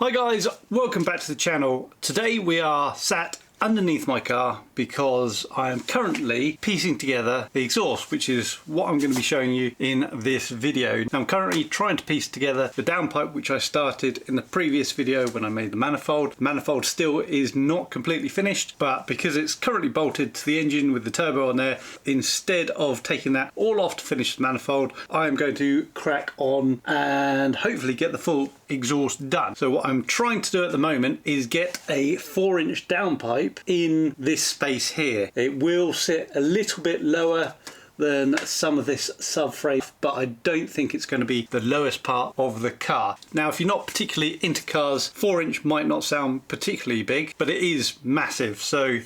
Hi guys, welcome back to the channel. Today we are sat underneath my car because I am currently piecing together the exhaust, which is what I'm going to be showing you in this video. Now, I'm currently trying to piece together the downpipe, which I started in the previous video when I made the manifold. The manifold still is not completely finished, but because it's currently bolted to the engine with the turbo on there, instead of taking that all off to finish the manifold, I am going to crack on and hopefully get the full exhaust done. So what I'm trying to do at the moment is get a 4-inch downpipe in this space here. It will sit a little bit lower than some of this subframe, but I don't think it's going to be the lowest part of the car. Now, if you're not particularly into cars, 4-inch might not sound particularly big, but it is massive. So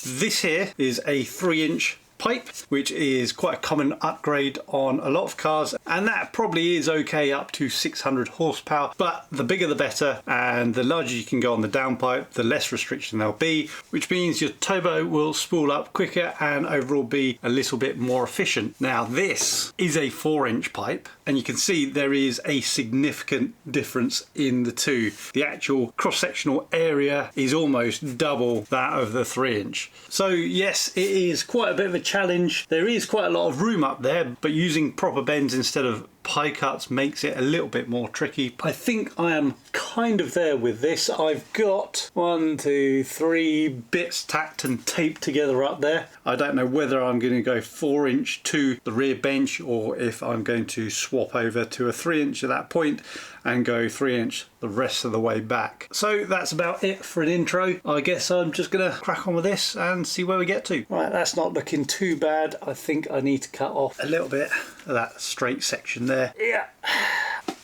this here is a 3-inch pipe, which is quite a common upgrade on a lot of cars, and that probably is okay up to 600 horsepower, but the bigger the better, and the larger you can go on the downpipe, the less restriction there'll be, which means your turbo will spool up quicker and overall be a little bit more efficient. Now, this is a 4-inch pipe, and you can see there is a significant difference in the two. The actual cross-sectional area is almost double that of the 3-inch. So yes, it is quite a bit of a challenge. There is quite a lot of room up there, but using proper bends instead of pie cuts makes it a little bit more tricky. I think I am kind of there with this. I've got 1, 2, 3 bits tacked and taped together up there. I don't know whether I'm going to go 4-inch to the rear bench or if I'm going to swap over to a 3-inch at that point and go 3-inch the rest of the way back. So that's about it for an intro. I guess I'm just gonna crack on with this and see where we get to. Right, that's not looking too bad. I think I need to cut off a little bit of that straight section there. Yeah.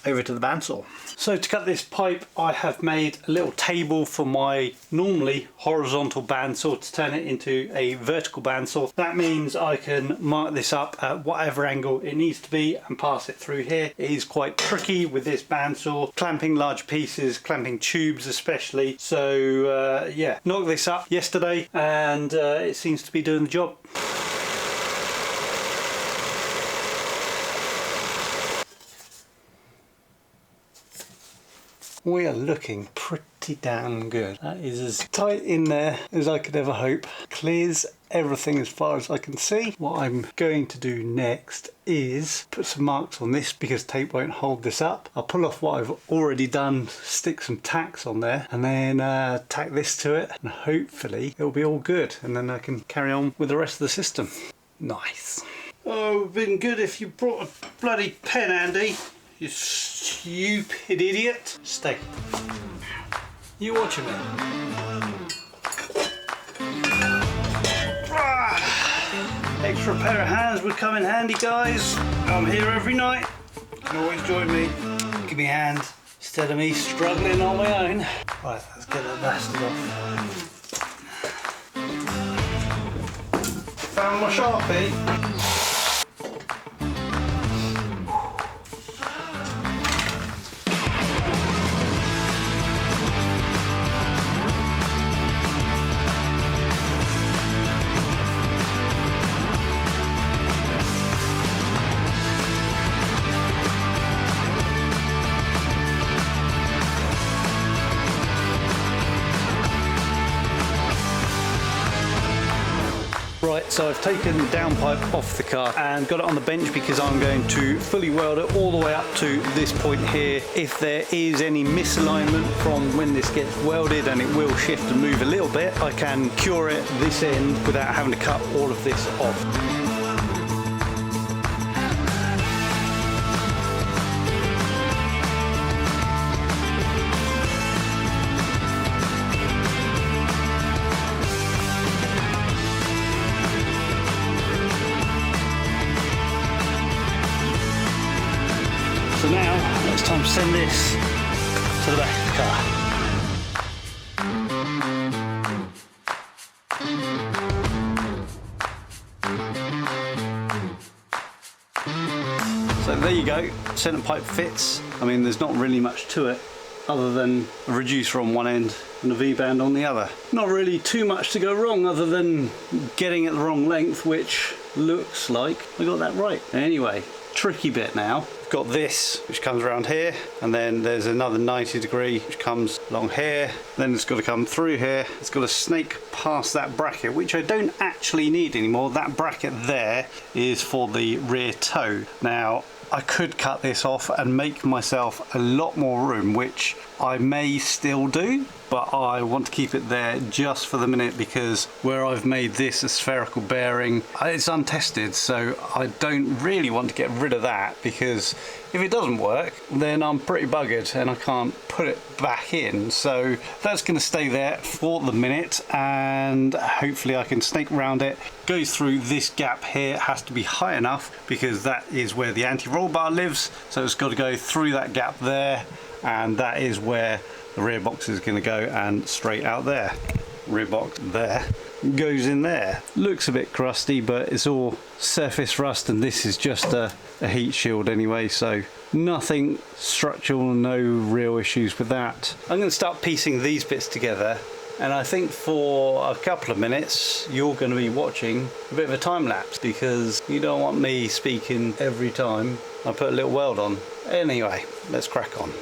Over to the bandsaw. So to cut this pipe, I have made a little table for my normally horizontal bandsaw to turn it into a vertical bandsaw. That means I can mark this up at whatever angle it needs to be and pass it through here. It is quite tricky with this bandsaw, clamping large pieces, clamping tubes especially. So yeah, knocked this up yesterday and it seems to be doing the job. We are looking pretty damn good. That is as tight in there as I could ever hope. Clears everything as far as I can see. What I'm going to do next is put some marks on this because tape won't hold this up. I'll pull off what I've already done, stick some tacks on there, and then tack this to it, and hopefully it'll be all good, and then I can carry on with the rest of the system. Nice. Oh, it would have been good if you brought a bloody pen, Andy. You stupid idiot. Stay. You watching me? Extra pair of hands would come in handy, guys. I'm here every night. You can always join me. Give me a hand instead of me struggling on my own. Right, let's get the bastard off. Found my Sharpie. Right, so I've taken the downpipe off the car and got it on the bench because I'm going to fully weld it all the way up to this point here. If there is any misalignment from when this gets welded, and it will shift and move a little bit, I can cure it this end without having to cut all of this off. So now it's time to send this to the back of the car. So there you go, centre pipe fits. I mean, there's not really much to it other than a reducer on one end and a V-band on the other. Not really too much to go wrong other than getting it the wrong length, which looks like I got that right. Anyway, tricky bit now. got this which comes around here, and then there's another 90 degree which comes along here, then it's got to come through here, it's got to snake past that bracket, which I don't actually need anymore. That bracket there is for the rear toe. Now I could cut this off and make myself a lot more room, which I may still do, but I want to keep it there just for the minute, because where I've made this a spherical bearing, it's untested, so I don't really want to get rid of that, because if it doesn't work then I'm pretty buggered and I can't put it back in. So that's going to stay there for the minute, and hopefully I can snake around it, go through this gap here. It has to be high enough because that is where the anti-roll bar lives, so it's got to go through that gap there, and that is where the rear box is going to go, and straight out there. Rear box there goes in there. Looks a bit crusty, but it's all surface rust, and this is just a heat shield anyway, so nothing structural, no real issues with that. I'm going to start piecing these bits together, and I think for a couple of minutes you're going to be watching a bit of a time lapse, because you don't want me speaking every time I put a little weld on. Anyway, let's crack on.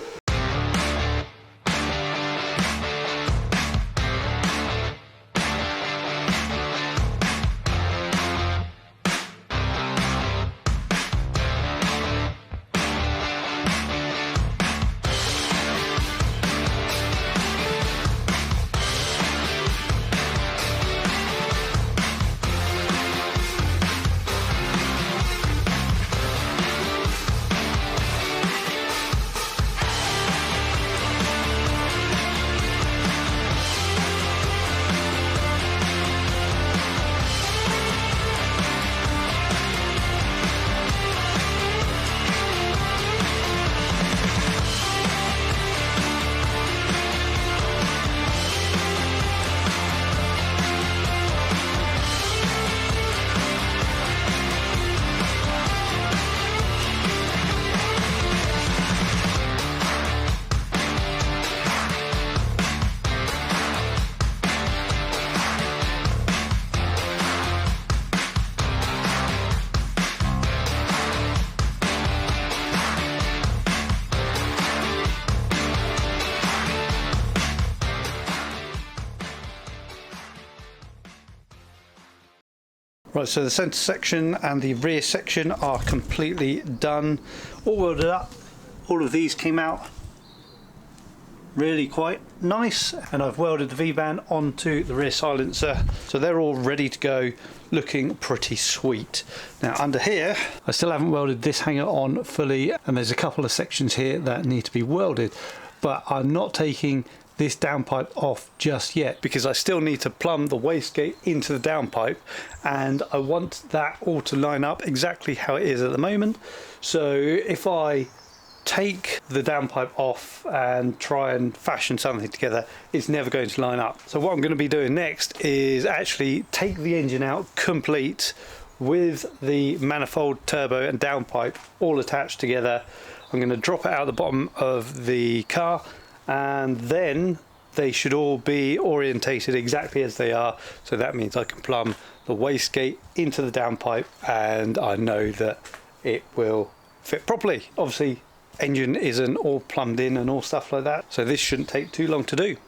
Right, so the centre section and the rear section are completely done, all welded up. All of these came out really quite nice, and I've welded the V-band onto the rear silencer, so they're all ready to go, looking pretty sweet. Now under here I still haven't welded this hanger on fully, and there's a couple of sections here that need to be welded, but I'm not taking this downpipe off just yet because I still need to plumb the wastegate into the downpipe, and I want that all to line up exactly how it is at the moment. So if I take the downpipe off and try and fashion something together, it's never going to line up. So what I'm going to be doing next is actually take the engine out complete with the manifold, turbo and downpipe all attached together. I'm going to drop it out the bottom of the car, and then they should all be orientated exactly as they are, so that means I can plumb the wastegate into the downpipe and I know that it will fit properly. Obviously engine isn't all plumbed in and all stuff like that, so this shouldn't take too long to do.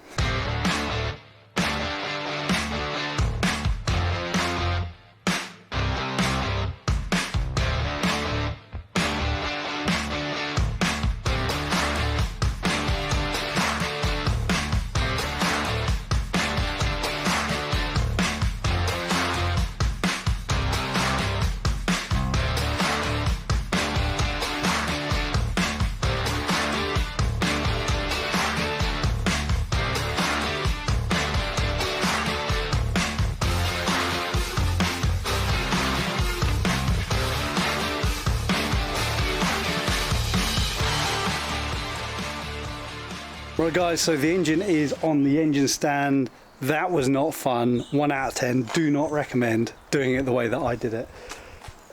Right guys, so the engine is on the engine stand. That was not fun. 1 out of 10. Do not recommend doing it the way that I did it.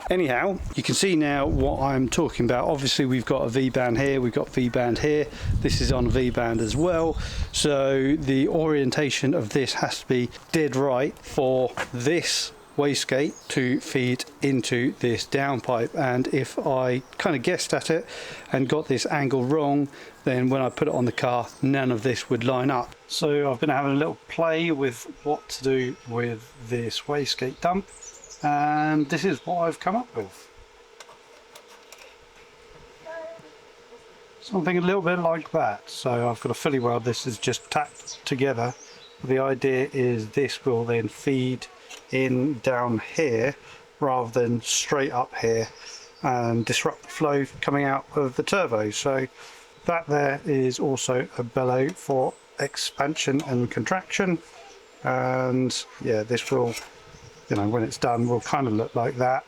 Anyhow, you can see now what I'm talking about. Obviously we've got a V-band here, we've got V-band here. This is on V-band as well. So the orientation of this has to be dead right for this wastegate to feed into this downpipe, and if I kind of guessed at it and got this angle wrong, then when I put it on the car none of this would line up. So I've been having a little play with what to do with this wastegate dump, and this is what I've come up with. Something a little bit like that. So I've got a filly weld, this is just tacked together. The idea is this will then feed in down here rather than straight up here and disrupt the flow coming out of the turbo. So that there is also a bellow for expansion and contraction, and yeah, this will, you know, when it's done will kind of look like that.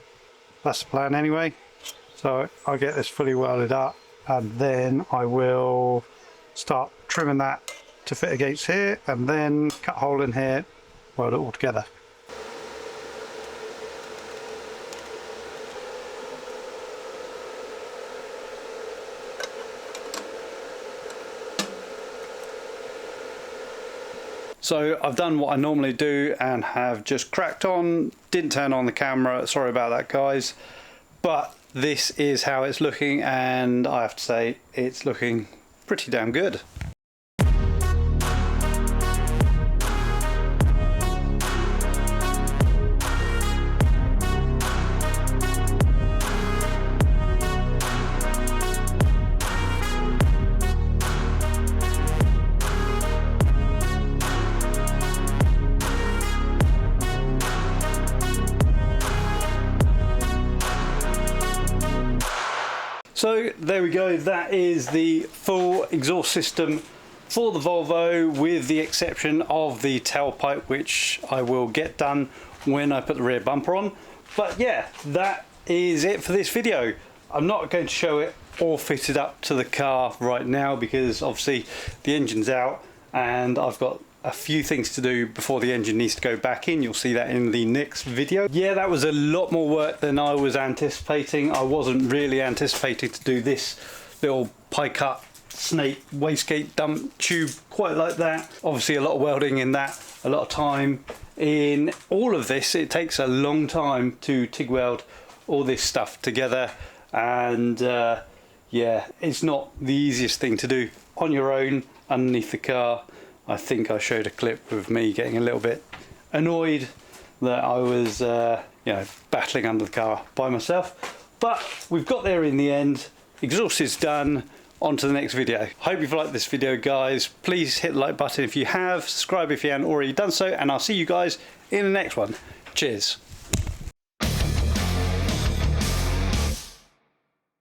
That's the plan anyway. So I'll get this fully welded up and then I will start trimming that to fit against here, and then cut a hole in here, weld it all together. So I've done what I normally do and have just cracked on, didn't turn on the camera, sorry about that guys, but this is how it's looking, and I have to say it's looking pretty damn good. So there we go, that is the full exhaust system for the Volvo, with the exception of the tailpipe, which I will get done when I put the rear bumper on. But yeah, that is it for this video. I'm not going to show it all fitted up to the car right now because obviously the engine's out and I've got a few things to do before the engine needs to go back in. You'll see that in the next video. Yeah, that was a lot more work than I was anticipating. I wasn't really anticipating to do this little pie cut snake wastegate dump tube quite like that. Obviously a lot of welding in that, a lot of time in all of this. It takes a long time to TIG weld all this stuff together, and yeah, it's not the easiest thing to do on your own underneath the car. I think I showed a clip of me getting a little bit annoyed that I was, you know, battling under the car by myself. But we've got there in the end. Exhaust is done. On to the next video. Hope you've liked this video, guys. Please hit the like button if you have. Subscribe if you haven't already done so. And I'll see you guys in the next one. Cheers.